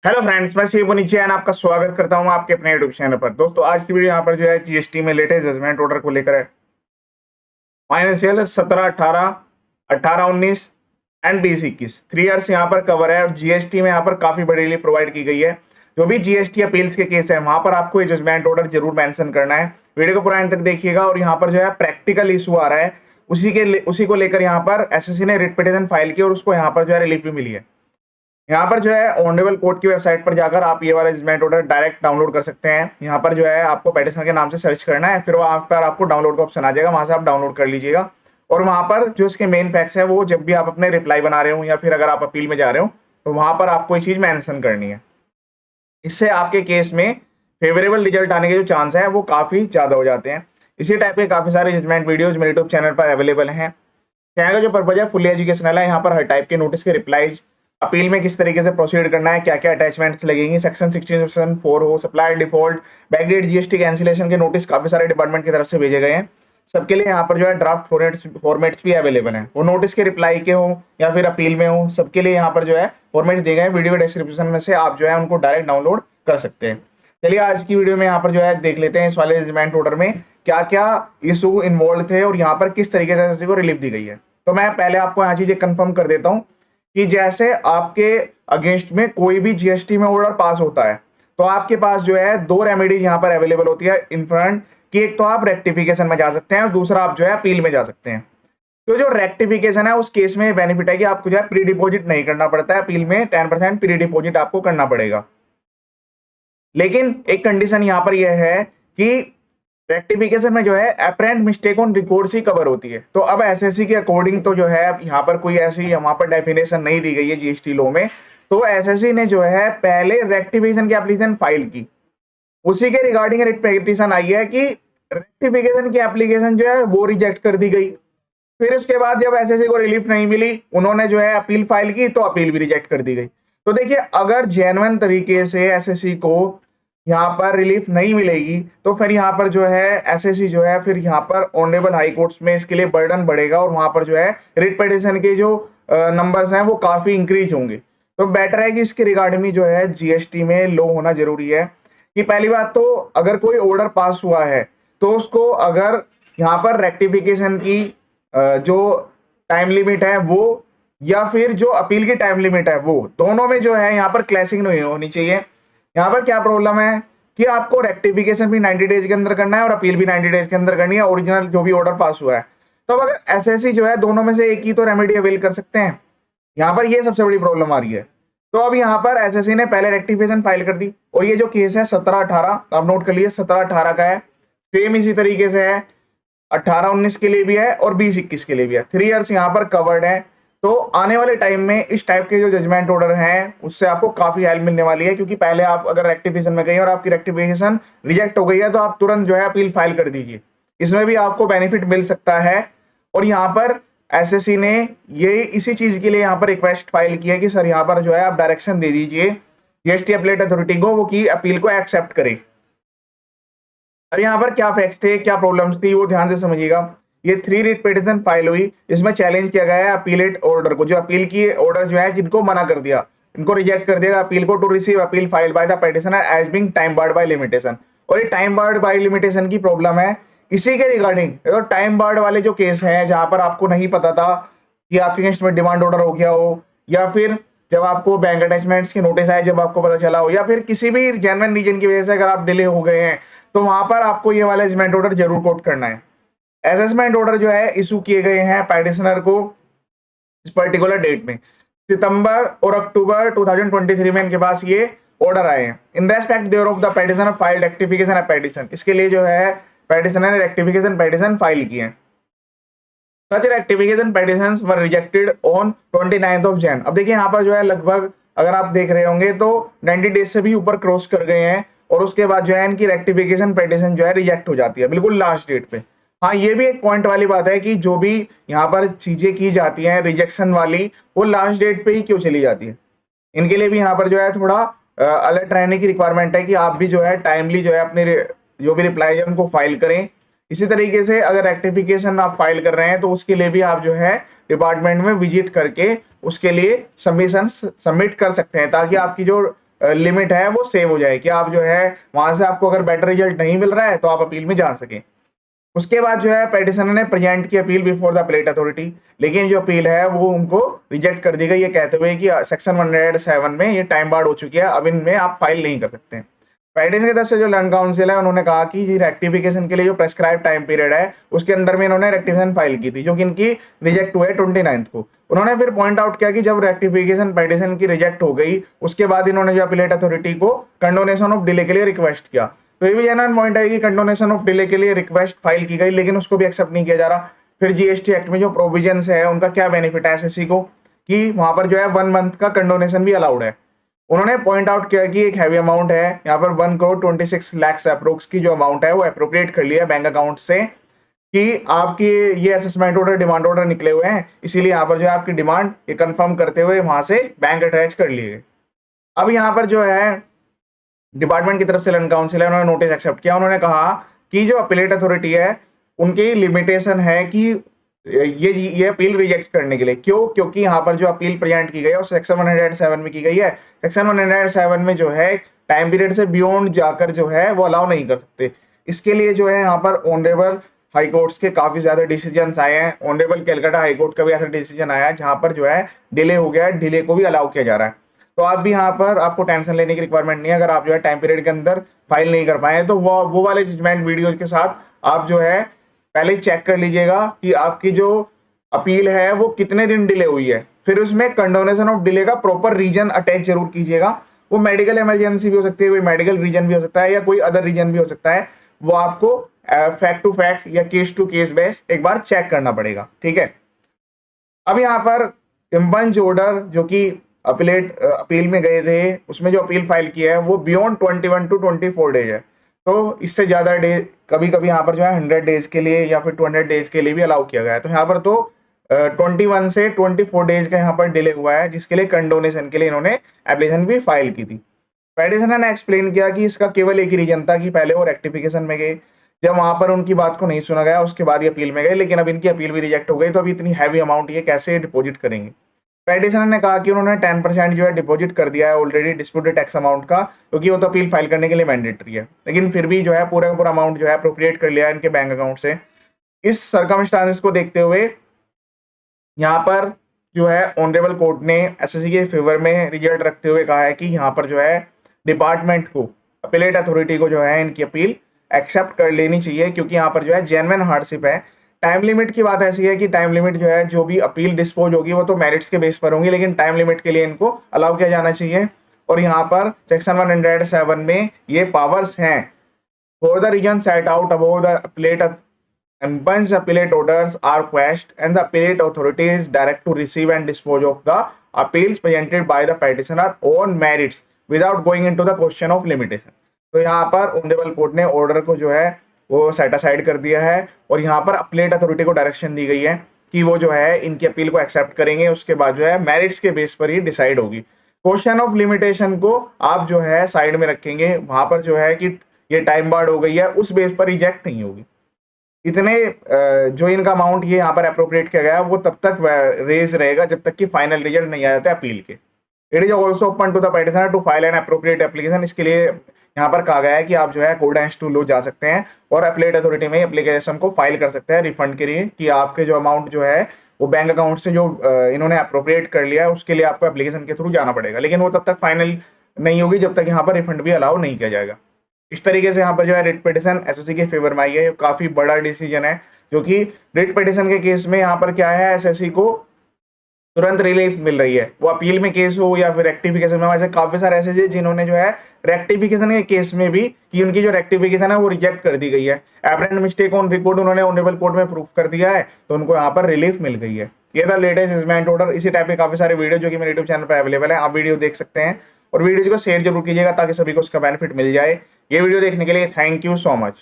Hello friends, मैं शिव नीचे आपका स्वागत करता हूं आपके अपने यूट्यूब चैनल पर। दोस्तों, आज की वीडियो यहां पर जो है जीएसटी में लेटेस्ट जजमेंट ऑर्डर को लेकर है। फाइनेंशियल 17, 18, 18, 19 एंड 20, 21 3 ईयर्स यहां पर कवर है और जीएसटी में यहां पर काफी बड़ी रिलीफ प्रोवाइड की गई है। जो भी जीएसटी अपील्स के केस है वहां पर आपको ये जजमेंट ऑर्डर जरूर मेंशन करना है। वीडियो को पूरा एंड तक देखिएगा और यहाँ पर जो है प्रैक्टिकल इशू आ रहा है, उसी को लेकर यहाँ पर एसएससी ने रिट पिटीशन फाइल की और उसको यहाँ पर जो है रिलीफ भी मिली है। यहाँ पर जो है ऑनरेबल कोर्ट की वेबसाइट पर जाकर आप ये वाला जजमेंट ऑर्डर डायरेक्ट डाउनलोड कर सकते हैं। यहाँ पर जो है आपको पेटिशन के नाम से सर्च करना है, फिर वहाँ पर आपको डाउनलोड का ऑप्शन आ जाएगा, वहां से आप डाउनलोड कर लीजिएगा। और वहां पर जो इसके मेन फैक्ट्स है वो जब भी आप अपने रिप्लाई बना रहे हो या फिर अगर आप अपील में जा रहे हो तो वहां पर आपको ये चीज मेंशन करनी है। इससे आपके केस में फेवरेबल रिजल्ट आने के जो चांस है वो काफी ज्यादा हो जाते हैं। इसी टाइप के काफी सारे जजमेंट वीडियोज मेरे यूट्यूब चैनल पर अवेलेबल हैं। चैनल का जो पर्पज है फुली एजुकेशनल है। यहाँ पर हर टाइप के नोटिस के रिप्लाईज, अपील में किस तरीके से प्रोसीड करना है, क्या क्या अटैचमेंट्स लगेंगी, सेक्शन 16, सेक्शन 4 हो, supplier default, backdate GST cancellation के नोटिस काफी सारे डिपार्टमेंट की तरफ से भेजे गए हैं। सबके लिए यहाँ पर जो है ड्राफ्ट फॉर्मेट्स भी अवेलेबल हैं, वो नोटिस के रिप्लाई के हो या फिर अपील में हो, सबके लिए यहाँ पर जो है फॉर्मेट्स दिए गए हैं। वीडियो के डिस्क्रिप्शन में से आप जो है उनको डायरेक्ट डाउनलोड कर सकते हैं। चलिए आज की वीडियो में यहाँ पर जो है देख लेते हैं इस वाले जजमेंट ऑर्डर में क्या क्या इशू इन्वॉल्व थे और यहाँ पर किस तरीके से एसएससी को रिलीफ दी गई है। तो मैं पहले आपको यहाँ चीजें कंफर्म कर देता हूँ कि जैसे आपके अगेंस्ट में कोई भी जीएसटी में ऑर्डर पास होता है तो आपके पास जो है दो रेमेडीज यहाँ पर अवेलेबल होती है इन फ्रंट कि एक तो आप रेक्टिफिकेशन में जा सकते हैं और दूसरा आप जो है अपील में जा सकते हैं। तो जो रेक्टिफिकेशन है उस केस में बेनिफिट है कि आपको जो है प्री डिपॉजिट नहीं करना पड़ता है, अपील में 10% प्री डिपॉजिट आपको करना पड़ेगा। लेकिन एक कंडीशन यहाँ पर यह है कि रेक्टिफिकेशन में जो है apparent mistake on records he cover होती है। तो अब एसएससी के अकॉर्डिंग तो जो है यहाँ पर कोई ऐसी यहाँ पर डेफिनेशन नहीं दी गई है जीएसटी लॉ में। तो एसएससी ने जो है पहले रेक्टिफिकेशन की एप्लीकेशन फाइल की, उसी के रिगार्डिंग रिट पिटीशन आई है कि रेक्टिफिकेशन की एप्लीकेशन जो है वो रिजेक्ट कर दी गई। फिर उसके बाद जब एसएससी को रिलीफ नहीं मिली, उन्होंने जो है अपील फाइल की तो अपील भी रिजेक्ट कर दी गई। तो देखिए, अगर जेन्युइन तरीके से एसएससी को यहाँ पर रिलीफ नहीं मिलेगी तो फिर यहाँ पर जो है एसएससी जो है फिर यहाँ पर ऑनरेबल हाई कोर्ट्स में इसके लिए बर्डन बढ़ेगा और वहां पर जो है रिट पिटीशन के जो नंबर्स हैं वो काफी इंक्रीज होंगे। तो बेटर है कि इसके रिगार्डिंग जो है जीएसटी में लो होना जरूरी है कि पहली बात तो अगर कोई ऑर्डर पास हुआ है तो उसको अगर यहाँ पर रेक्टिफिकेशन की जो टाइम लिमिट है वो या फिर जो अपील की टाइम लिमिट है वो दोनों में जो है यहाँ पर क्लैशिंग नहीं होनी चाहिए। यहाँ पर क्या प्रॉब्लम है कि आपको रेक्टिफिकेशन भी 90 डेज के अंदर करना है और अपील भी 90 डेज के अंदर करनी है, ओरिजिनल जो भी ऑर्डर पास हुआ है। तो अगर एसएससी जो है दोनों में से एक ही तो रेमेडी अवेल कर सकते हैं, यहाँ पर ये सबसे बड़ी प्रॉब्लम आ रही है। तो अब यहाँ पर एसएससी ने पहले रेक्टिफिकेशन फाइल कर दी और ये जो केस है 17-18 आप नोट कर लिए 17-18 का है, सेम इसी तरीके से है 18-19 के लिए भी है और 20-21 के लिए भी है। 3 ईयर्स यहाँ पर कवर्ड है। तो आने वाले टाइम में इस टाइप के जो जजमेंट ऑर्डर हैं उससे आपको काफी हेल्प मिलने वाली है, क्योंकि पहले आप अगर रेक्टिफिकेशन में गए और आपकी रेक्टिफिकेशन रिजेक्ट हो गई है तो आप तुरंत जो है अपील फाइल कर दीजिए, इसमें भी आपको बेनिफिट मिल सकता है। और यहाँ पर एसएससी ने ये इसी चीज के लिए यहाँ पर रिक्वेस्ट फाइल की है कि सर यहाँ पर जो है आप डायरेक्शन दे दीजिए जीएसटी अपीलेट अथॉरिटी को वो की अपील को एक्सेप्ट करे। और यहाँ पर क्या फैक्ट्स थे, क्या प्रॉब्लम्स थी वो ध्यान से समझिएगा। ये 3 रिट पिटीशन फाइल हुई, इसमें चैलेंज किया गया है अपीलेट ऑर्डर को, जो अपील की ऑर्डर जो है जिनको मना कर दिया, इनको रिजेक्ट कर दिया अपील को, to receive appeal file by the petitioner as being time barred by limitation. और ये टाइम बार्ड बाय लिमिटेशन की प्रॉब्लम है। इसी के रिगार्डिंग तो टाइम बार्ड वाले जो केस हैं जहां पर आपको नहीं पता था कि आपके अगेंस्ट में डिमांड ऑर्डर हो गया हो, या फिर जब आपको बैंक अटैचमेंट्स की नोटिस आए जब आपको पता चला हो, या फिर किसी भी जेन्युइन रीजन की वजह से अगर आप डिले हो गए हैं तो वहां पर आपको ये वाला जजमेंट ऑर्डर जरूर कोट करना है। असेसमेंट ऑर्डर जो है इशू किए गए हैं पेटिशनर को इस पर्टिकुलर डेट में, सितंबर और अक्टूबर 2023 में इनके पास ये ऑर्डर आए हैं। In respect there of the petitioner filed rectification of petition, इसके लिए जो है पेटिशनर ने रेक्टिफिकेशन पेटिशन फाइल की है। Such rectification petitions were rejected on 29th of Jan। अब देखिए यहाँ पर जो है लगभग अगर आप देख रहे होंगे तो 90 डेज से भी ऊपर क्रॉस कर गए हैं और उसके बाद जो है इनकी रेक्टिफिकेशन पेटिशन जो है रिजेक्ट हो जाती है बिल्कुल लास्ट डेट पे। हाँ, ये भी एक पॉइंट वाली बात है कि जो भी यहाँ पर चीजें की जाती हैं रिजेक्शन वाली वो लास्ट डेट पे ही क्यों चली जाती है। इनके लिए भी यहाँ पर जो है थोड़ा अलर्ट रहने की रिक्वायरमेंट है कि आप भी जो है टाइमली जो है अपने जो भी रिप्लाई है उनको फाइल करें। इसी तरीके से अगर रेक्टिफिकेशन आप फाइल कर रहे हैं तो उसके लिए भी आप जो है डिपार्टमेंट में विजिट करके उसके लिए सबमिशन सबमिट कर सकते हैं, ताकि आपकी जो लिमिट है वो सेव हो जाए कि आप जो है वहां से आपको अगर बेटर रिजल्ट नहीं मिल रहा है तो आप अपील में जा सकें। उसके बाद जो है पेटिशनर ने प्रेजेंट की appeal before the appellate authority, लेकिन जो अपील है वो उनको रिजेक्ट कर दी गई, ये कहते हुए कि सेक्शन 107 में ये टाइम बार्ड हो चुकी है, अब इनमें आप फाइल नहीं कर सकते। पेटिशनर की तरफ से जो लैंड काउंसिल है उन्होंने कहा कि ये रेक्टिफिकेशन के लिए जो प्रेस्क्राइब टाइम पीरियड है उसके अंदर में इन्होंने रेक्टिफिकेशन फाइल की थी, जो कि इनकी रिजेक्ट हुए 29 को। उन्होंने फिर पॉइंट आउट किया कि जब रेक्टिफिकेशन पेटिशन की रिजेक्ट हो गई उसके बाद इन्होंने जो अपीलेट अथॉरिटी को कंडोनेशन ऑफ डिले के लिए रिक्वेस्ट किया, तो ये भी जेन्युइन पॉइंट है कि कंडोनेशन ऑफ डिले के लिए रिक्वेस्ट फाइल की गई लेकिन उसको भी एक्सेप्ट नहीं किया जा रहा। फिर जीएसटी एक्ट में जो प्रोविजंस है उनका क्या बेनिफिट है एसएससी को कि वहां पर जो है 1 मंथ का कंडोनेशन भी अलाउड है। उन्होंने पॉइंट आउट किया कि एक हैवी अमाउंट है, यहाँ पर 1,26,00,000 अप्रोक्स की जो अमाउंट है वो अप्रोप्रिएट कर लिया बैंक अकाउंट से कि आपकी ये असेसमेंट ऑर्डर डिमांड ऑर्डर निकले हुए हैं, इसीलिए यहाँ पर जो है आपकी डिमांड ये कंफर्म करते हुए वहां से बैंक अटैच कर लिए। अब यहाँ पर जो है डिपार्टमेंट की तरफ से लैंड काउंसिल है उन्होंने नोटिस एक्सेप्ट किया, उन्होंने कहा कि जो अपीलेट अथॉरिटी है उनकी लिमिटेशन है कि ये अपील रिजेक्ट करने के लिए, क्यों, क्योंकि यहाँ पर जो अपील प्रेजेंट की गई है वो सेक्शन 107 में की गई है। सेक्शन 107 में जो है टाइम पीरियड से बियॉन्ड जाकर जो है वो अलाउ नहीं कर सकते। इसके लिए जो है यहाँ पर ऑनरेबल हाई कोर्ट्स के काफी ज्यादा डिसीजन आए हैं। ऑनरेबल कलकत्ता हाई कोर्ट का भी ऐसा डिसीजन आया है जहां पर जो है डिले हो गया है, डिले को भी अलाउ किया जा रहा है। तो आप भी यहाँ पर आपको टेंशन लेने की रिक्वायरमेंट नहीं है, अगर आप जो है टाइम पीरियड के अंदर फाइल नहीं कर पाए तो वो वाले जजमेंट वीडियोज के साथ आप जो है पहले चेक कर लीजिएगा कि आपकी जो अपील है वो कितने दिन डिले हुई है, फिर उसमें कंडोनेशन ऑफ डिले का प्रॉपर रीजन अटैच जरूर कीजिएगा। वो मेडिकल इमरजेंसी भी हो सकती है, कोई मेडिकल रीजन भी हो सकता है या कोई अदर रीजन भी हो सकता है, वो आपको फैक्ट टू फैक्ट या केस टू केस बेस एक बार चेक करना पड़ेगा, ठीक है। अब यहाँ पर इम्पंज ऑर्डर जो कि अपील में गए थे उसमें जो अपील फाइल किया है वो बियॉन्ड 21 to 24 डेज है, तो इससे ज्यादा डेज कभी कभी यहाँ पर जो है 100 डेज के लिए या फिर 200 डेज के लिए भी अलाउ किया गया है। तो यहाँ पर तो 21 से 24 डेज का यहाँ पर डिले हुआ है, जिसके लिए कंडोनेशन के लिए इन्होंने एप्लीकेशन भी फाइल की थी। पेटिशनर ने एक्सप्लेन किया कि इसका केवल एक ही रीजन था कि पहले वो रेक्टिफिकेशन में गए, जब वहां पर उनकी बात को नहीं सुना गया उसके बाद ये अपील में गए, लेकिन अब इनकी अपील भी रिजेक्ट हो गई, तो अभी इतनी हैवी अमाउंट ये कैसे डिपॉजिट करेंगे। पेटिशनर ने कहा कि उन्होंने 10% जो है डिपॉजिट कर दिया है ऑलरेडी डिस्प्यूटेड टैक्स अमाउंट का, क्योंकि वो तो अपील फाइल करने के लिए मैंडेटरी है, लेकिन फिर भी जो है पूरा अमाउंट जो है अप्रोप्रिएट कर लिया है इनके बैंक अकाउंट से। इस सर्कमस्टांसेस को देखते हुए यहाँ पर जो है ऑनरेबल कोर्ट ने एसएससी के फेवर में रिजल्ट रखते हुए कहा है कि यहाँ पर जो है डिपार्टमेंट को अपीलेट अथॉरिटी को जो है इनकी अपील एक्सेप्ट कर लेनी चाहिए, क्योंकि यहाँ पर जो है जेन्युइन हार्डशिप है। टाइम लिमिट की बात ऐसी है कि टाइम लिमिट जो है जो भी अपील डिस्पोज होगी वो तो मेरिट्स के बेस पर होंगी, लेकिन टाइम लिमिट के लिए इनको अलाउ किया जाना चाहिए। और यहाँ पर सेक्शन 107 में ये पावर्स हैं for the reason set out about the appellate Once appellate orders are quashed and the appellate authority is direct to receive and dispose of the appeals presented by the petitioner on merits without going into the question of limitation। तो यहाँ पर honourable court ने order को जो है वो set aside कर दिया है और यहाँ पर अपीलेट अथॉरिटी को डायरेक्शन दी गई है कि वो जो है इनकी अपील को एक्सेप्ट करेंगे, उसके बाद जो है मेरिट्स के बेस पर ही डिसाइड होगी। क्वेश्चन ऑफ लिमिटेशन को आप जो है साइड में रखेंगे, वहां पर जो है कि ये टाइम बार्ड हो गई है उस बेस पर रिजेक्ट नहीं होगी। इतने जो इनका अमाउंट ये यहाँ पर अप्रोप्रिएट किया गया वो तब तक रेज रहेगा जब तक कि फाइनल रिजल्ट नहीं आ जाता अपील के। It is also open to the petitioner to file an appropriate application. इसके लिए यहाँ पर कहा गया है कि आप जो है अकॉर्डिंग टू लॉ जा सकते हैं और अपीलेट अथॉरिटी में एप्लीकेशन को फाइल कर सकते हैं रिफंड के लिए, कि आपके जो अमाउंट जो है वो बैंक अकाउंट से जो इन्होंने अप्रोप्रिएट कर लिया है उसके लिए आपको एप्लीकेशन के थ्रू जाना पड़ेगा, लेकिन वो तब तक फाइनल नहीं होगी जब तक यहाँ पर रिफंड भी अलाउ नहीं किया जाएगा। इस तरीके से यहाँ पर जो है रिट पिटिशन एसएससी के फेवर में आई है। काफी बड़ा डिसीजन है, जो कि रिट पिटिशन के केस में यहाँ पर क्या है एसएससी को तुरंत रिलीफ मिल रही है। वो अपील में केस हो या फिर रेक्टिफिकेशन में, वैसे काफी सारे ऐसे हैं जिन्होंने जो है रेक्टिफिकेशन के केस में भी कि उनकी जो रेक्टिफिकेशन है वो रिजेक्ट कर दी गई है। एपरेंट मिस्टेक ऑन रिकॉर्ड उन्होंने ऑनरेबल कोर्ट में प्रूफ कर दिया है, तो उनको यहाँ पर रिलीफ मिल गई है। ये था लेटेस्ट जजमेंट ऑर्डर। इसी टाइप के काफी सारे वीडियो जो कि मेरे यूट्यूब चैनल पर अवेलेबल है, आप वीडियो देख सकते हैं और वीडियो को शेयर जरूर कीजिएगा ताकि सभी को उसका बेनिफिट मिल जाए। ये वीडियो देखने के लिए थैंक यू सो मच।